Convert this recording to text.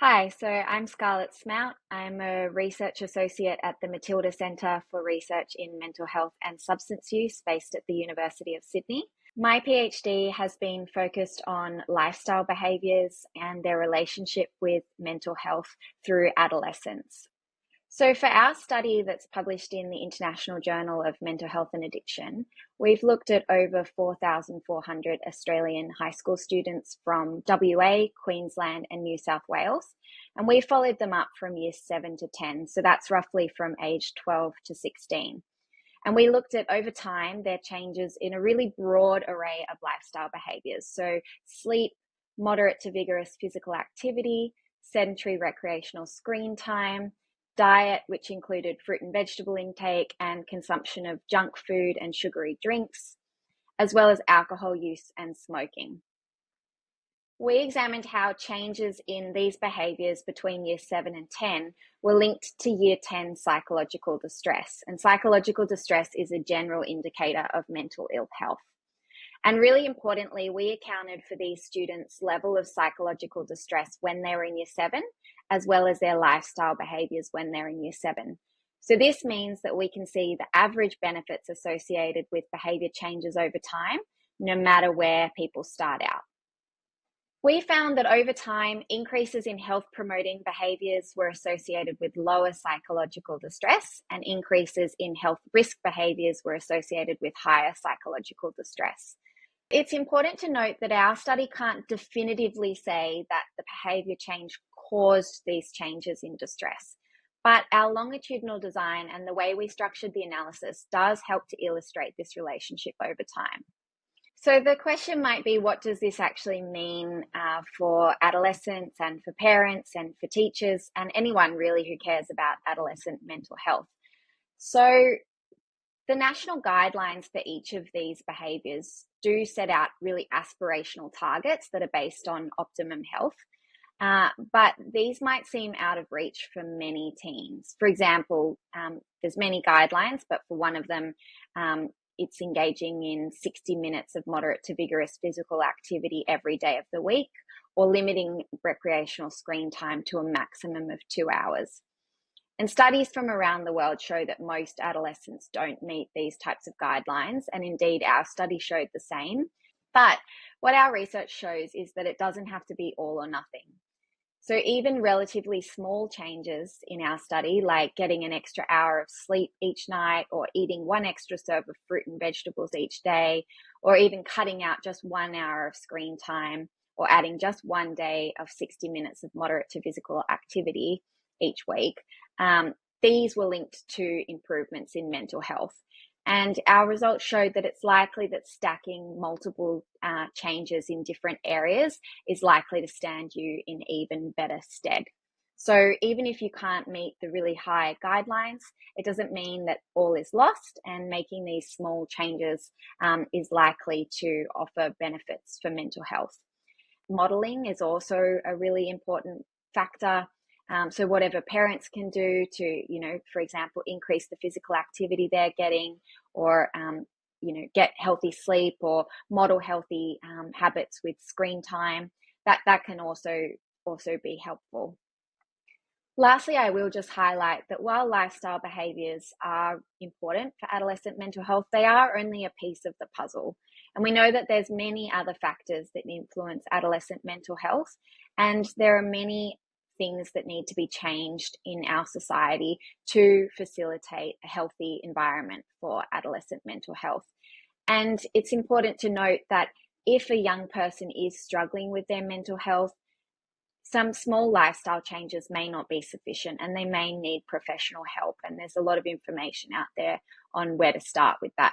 Hi, so I'm Scarlett Smout. I'm a research associate at the Matilda Centre for Research in Mental Health and Substance Use based at the University of Sydney. My PhD has been focused on lifestyle behaviours and their relationship with mental health through adolescence. So, for our study that's published in the International Journal of Mental Health and Addiction, we've looked at over 4,400 Australian high school students from WA, Queensland, and New South Wales. And we followed them up from year 7 to 10. So, that's roughly from age 12 to 16. And we looked at over time their changes in a really broad array of lifestyle behaviours. So, sleep, moderate to vigorous physical activity, sedentary recreational screen time, diet, which included fruit and vegetable intake and consumption of junk food and sugary drinks, as well as alcohol use and smoking. We examined how changes in these behaviours between year 7 and 10 were linked to year 10 psychological distress. And psychological distress is a general indicator of mental ill health. And really importantly, we accounted for these students' level of psychological distress when they were in year 7, as well as their lifestyle behaviours when they're in year 7. So this means that we can see the average benefits associated with behaviour changes over time, no matter where people start out. We found that over time, increases in health promoting behaviours were associated with lower psychological distress, and increases in health risk behaviours were associated with higher psychological distress. It's important to note that our study can't definitively say that the behaviour change caused these changes in distress, but our longitudinal design and the way we structured the analysis does help to illustrate this relationship over time. So the question might be, what does this actually mean for adolescents and for parents and for teachers and anyone really who cares about adolescent mental health? So the national guidelines for each of these behaviours do set out really aspirational targets that are based on optimum health, but these might seem out of reach for many teens. For example, there's many guidelines, but for one of them, it's engaging in 60 minutes of moderate to vigorous physical activity every day of the week, or limiting recreational screen time to a maximum of 2 hours. And studies from around the world show that most adolescents don't meet these types of guidelines, and indeed our study showed the same. But what our research shows is that it doesn't have to be all or nothing. So even relatively small changes in our study, like getting an extra hour of sleep each night, or eating one extra serve of fruit and vegetables each day, or even cutting out just 1 hour of screen time, or adding just one day of 60 minutes of moderate to physical activity each week, these were linked to improvements in mental health. And our results showed that it's likely that stacking multiple changes in different areas is likely to stand you in even better stead. So even if you can't meet the really high guidelines, it doesn't mean that all is lost, and making these small changes is likely to offer benefits for mental health. Modelling is also a really important factor. So whatever parents can do to, for example, increase the physical activity they're getting, or, get healthy sleep, or model healthy habits with screen time, that can also be helpful. Lastly, I will just highlight that while lifestyle behaviours are important for adolescent mental health, they are only a piece of the puzzle. And we know that there's many other factors that influence adolescent mental health, and there are many things that need to be changed in our society to facilitate a healthy environment for adolescent mental health. And it's important to note that if a young person is struggling with their mental health, some small lifestyle changes may not be sufficient, and they may need professional help. And there's a lot of information out there on where to start with that.